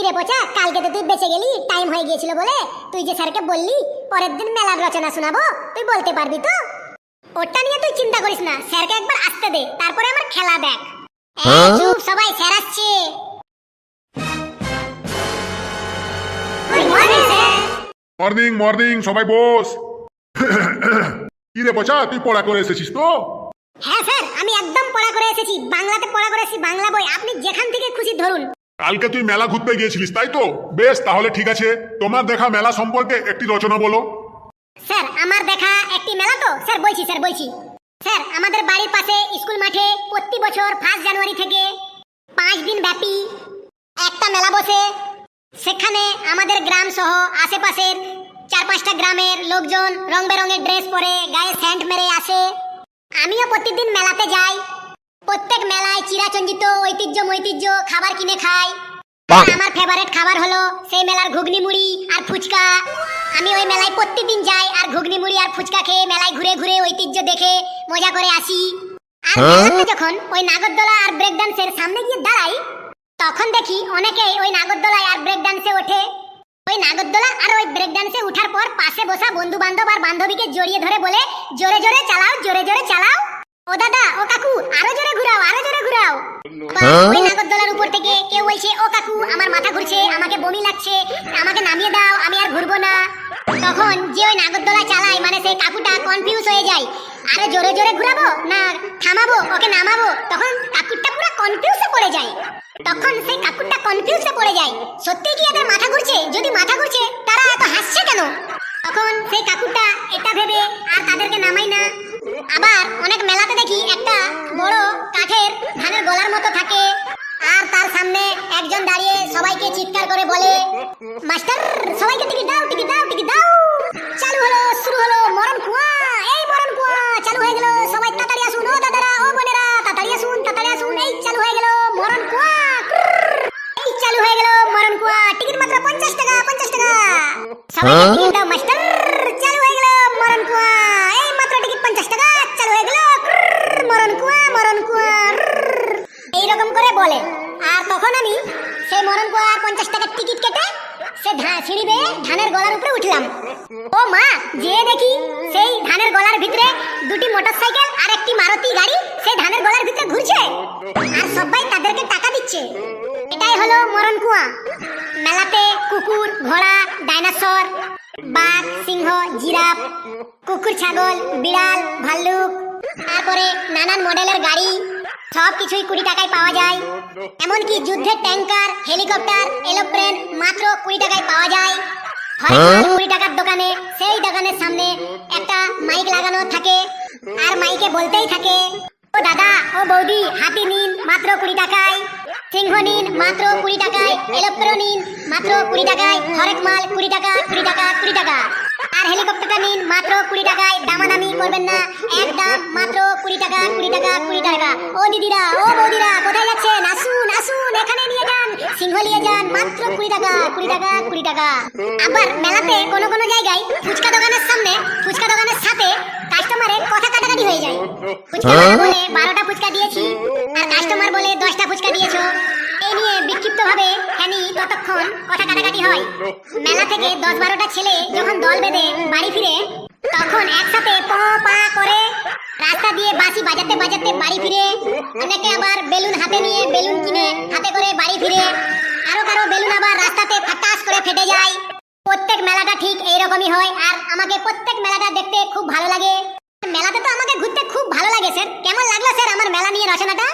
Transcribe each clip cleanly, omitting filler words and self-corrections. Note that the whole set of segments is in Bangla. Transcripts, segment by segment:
কি রে পচা, কালকে তো তুই বেঁচে গেলি, টাইম হয়ে গিয়েছিল বলে। তুই যে স্যারকে বললি পরের দিন মেলার রচনা শোনাবো, তুই বলতে পারবি তো? ওটা নিয়ে তুই চিন্তা করিস না, স্যারকে একবার আসতে দে, তারপরে আমার খেলা দেখ। চুপ সবাই, স্যার আসছে। মর্নিং মর্নিং, সবাই বস। কি রে পচা, তুই পড়া করে এসেছিস তো? হ্যাঁ স্যার, আমি একদম পড়া করে এসেছি, বাংলাতে পড়া করে এসেছি, বাংলা বই, আপনি যেখান থেকে খুশি ধরুন। কালকে তুই মেলা ঘুরতে গিয়েছিলিস তাই তো? বেশ, তাহলে ঠিক আছে, তোমার দেখা মেলা সম্পর্কে একটি রচনা বলো। স্যার আমার দেখা একটি মেলা তো স্যার বলছি স্যার আমাদের বাড়ির পাশে স্কুল মাঠে প্রতি বছর 1 জানুয়ারি থেকে 5 দিন ব্যাপী একটা মেলা বসে। সেখানে আমাদের গ্রাম সহ আশেপাশের 4-5টা গ্রামের লোকজন রং বেরঙের ড্রেস পরে গায়ে সেন্ট মেরে আসে। আমিও প্রতিদিন মেলাতে যাই। প্রত্যেক মেলায় চিরাচঞ্জিত ঐতিহ্য খাবার কিনে খাই। আমার ফেভারিট খাবার হলো সেই মেলার ঘুগনি মুড়ি আর ফুচকা। আমি ওই মেলায় প্রতিদিন যাই আর ঘুগনি মুড়ি আর ফুচকা খেয়ে মেলায় ঘুরে ঘুরে ঐতিহ্য দেখে মজা করে আসি। আর মেলাতে যখন ওই নাগরদোলা আর ব্রেক ডান্সের সামনে গিয়ে দাঁড়াই, তখন দেখি অনেকেই ওই নাগরদোলায় আর ব্রেক ডান্সে ওঠে। ওই নাগরদোলা আর ওই ব্রেক ডান্সে ওঠার পর পাশে বসা বন্ধু বান্ধব আর বান্ধবীকে জড়িয়ে ধরে বলে, জোরে জোরে চালাও, জোরে জোরে চালাও, ও দাদা ও কাকু আরো জোরে ঘুরাও, আরো জোরে ঘুরাও। ওই নাগরদোলার উপর থেকে কেউ বলছে, ও কাকু আমার মাথা ঘুরছে, আমাকে বমি লাগছে, আমাকে নামিয়ে দাও, আমি আর ঘুরবো না। তখন যে ওই নাগরদোলা চালায় মানে সেই কাকুটা কনফিউজ হয়ে যায়, আরে জোরে জোরে ঘুরাবো না থামাবো, ওকে নামাবো। তখন কাকুরটা পুরো কনফিউজে পড়ে যায়। সত্যি কি এদের মাথা ঘুরছে? যদি মাথা ঘুরছে তারা এত হাসছে কেন? তখন সেই কাকুরটা এটা ভেবে আর তাদেরকে নামাই না। আবার অনেক মেলাতে দেখি একটা বড় কাঠের ধানের গলার মতো থাকে, আর তার সামনে একজন দাঁড়িয়ে সবাইকে চিৎকার করে বলে, মাস্টার সবাইকে টিকিট দাও, টিকিট দাও, টিকিট দাও। চালু হলো, শুরু হলো মরণ কুয়া। এই মরণ কুয়া চালু হয়ে গেল, সবাই তাড়াতাড়ি আসুন, ও দাদারা ও বোনেরা তাড়াতাড়ি আসুন, তাড়াতাড়ি আসুন। এই চালু হয়ে গেল মরণ কুয়া, এই চালু হয়ে গেল মরণ কুয়া। টিকিট মাত্র 50 টাকা, 50 টাকা। সবাইকে টিকিট দাও মাস্টার। চালু হয়ে গেল মরণ কুয়া, এই মাত্র টিকিট 50 টাকা। চালু হয়ে গেল মরণ কুয়া, মরণ কুয়া, এইরকম করে বলে। আর তখন আমি সেই মরণ কুয়া 50 টাকার টিকিট কেটে সে সিঁড়ি বেয়ে ধানের গলার উপরে উঠলাম। ও মা, যে দেখি সেই ধানের গলার ভিতরে দুটি মোটরসাইকেল আর একটি মারুতি গাড়ি সেই ধানের গলার ভিতরে ঘুরছে, আর সবাই তাদেরকে টাকা দিচ্ছে। এটাই হলো মরণ কুয়া। মেলাতে কুকুর, ঘোড়া, ডাইনোসর, বাঘ, সিংহ, জিরাফ, কুকুর, ছাগল, বিড়াল, ভাল্লুক, তারপরে নানান মডেলের গাড়ি সব কিছুই 20 টাকায় পাওয়া যায়। এমনকি যুদ্ধের ট্যাঙ্কার, হেলিকপ্টার, এরোপ্লেন মাত্র 20 টাকায় পাওয়া যায়। 20 টাকার দোকানে, সেই দোকানের সামনে একটা মাইক লাগানো থাকে, আর মাইকে বলতেই থাকে, ও দাদা ও বৌদি হাতি নিন মাত্র 20 টাকায়, সিংহ নিন মাত্র 20 টাকায়, এরোপ্লেন নিন মাত্র 20 টাকায়, হরেক মাল 20 টাকা, 20 টাকা, 20 টাকা। আর হেলিকপ্টারটা নিন মাত্র 20 টাকায়, দামাদামি করবেন না, একদম মাত্র 20 টাকা, 20 টাকা, 20 টাকা। ও দিদিরা ও বৌদিরা কোথায় যাচ্ছেন? আসুন আসুন, এখানে নিয়ে যান, সিংহ নিয়ে যান মাত্র 20 টাকা, 20 টাকা, 20 টাকা। আবার মেলাতে কোনো কোনো জায়গায় ফুচকা দোকানের সামনে, ফুচকা দোকানের সাথে কাস্টমারের কথা কাটাকাটি হয়ে যায়। ফুচকা বলে 12টা ফুচকা দিয়েছি, আর কাস্টমার বলে 10টা ফুচকা দিয়েছো। এই নিয়ে বিক্ষিপ্ত ভাবে ততক্ষণ কথা কাটাকাটি হয়। মেলা থেকে 10-12টা ছেলে যখন দল বেঁধে বাড়ি ফিরে, তখন একসাথে প পা করে রাস্তা দিয়ে বাঁশি বাজাতে বাজাতে বাড়ি ফিরে। অনেকে আবার বেলুন হাতে নিয়ে বেলুন কিনে হাতে করে বাড়ি ফিরে। আরো কারো বেলুন আবার রাস্তাতে ফাটাস করে ফেটে যায়। প্রত্যেক মেলাটা ঠিক এইরকমই হয়, আর আমাকে প্রত্যেক মেলাটা দেখতে খুব ভালো লাগে। মেলাতে তো আমাকে ঘুরতে খুব ভালো লাগে। স্যার কেমন লাগলো স্যার আমার মেলা নিয়ে রচনাটা?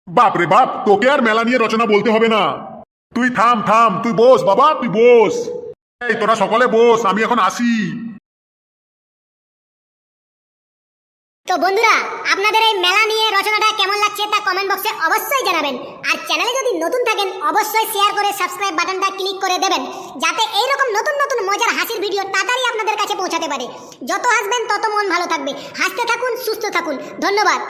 বাপ রে বাপ, তোকে আর মেলা নিয়ে রচনা বলতে হবে না। তুই থাম থাম, তুই বস বাবা, তুই বস। এই তোরা সকলে বস, আমি এখন আসি। তো বন্ধুরা, আপনাদের এই মেলা নিয়ে রচনাটা কেমন লাগছে তা কমেন্ট বক্সে অবশ্যই জানাবেন। আর চ্যানেলে যদি নতুন থাকেন অবশ্যই শেয়ার করে সাবস্ক্রাইব বাটনটা ক্লিক করে দেবেন, যাতে এইরকম নতুন নতুন মজার হাসির ভিডিও তাড়াতাড়ি আপনাদের কাছে পৌঁছাতে পারে। যত হাসবেন তত মন ভালো থাকবে। হাসতে থাকুন, সুস্থ থাকুন। ধন্যবাদ।